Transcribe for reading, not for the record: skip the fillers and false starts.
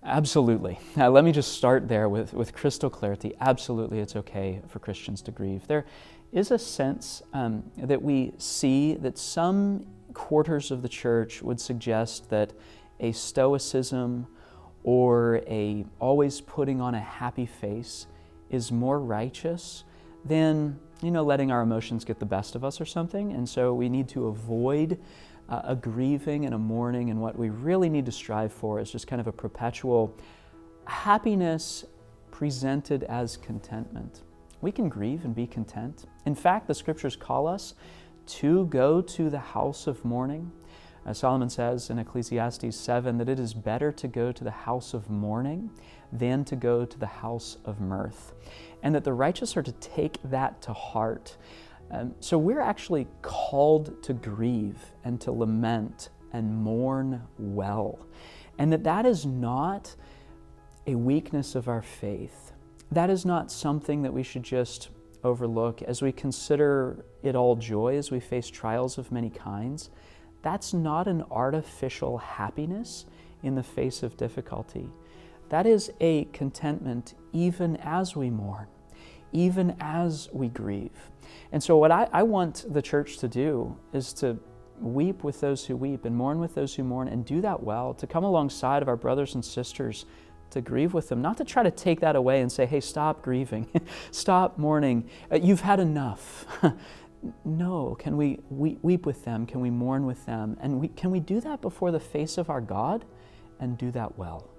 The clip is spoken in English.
Absolutely. Let me just start there with crystal clarity. Absolutely, it's okay for Christians to grieve. There is a sense that we see that some quarters of the church would suggest that a stoicism or a always putting on a happy face is more righteous than, letting our emotions get the best of us or something. And so we need to avoid a grieving and a mourning, and what we really need to strive for is just kind of a perpetual happiness presented as contentment. We can grieve and be content. In fact, the scriptures call us to go to the house of mourning. Solomon says in Ecclesiastes 7 that it is better to go to the house of mourning than to go to the house of mirth, and that the righteous are to take that to heart. So we're actually called to grieve and to lament and mourn well, and that is not a weakness of our faith. That is not something that we should just overlook as we consider it all joy as we face trials of many kinds. That's not an artificial happiness in the face of difficulty. That is a contentment even as we mourn, even as we grieve. And so what I want the church to do is to weep with those who weep and mourn with those who mourn, and do that well, to come alongside of our brothers and sisters, to grieve with them, not to try to take that away and say, hey, stop grieving, stop mourning, you've had enough. No, can we weep with them? Can we mourn with them? And can we do that before the face of our God and do that well?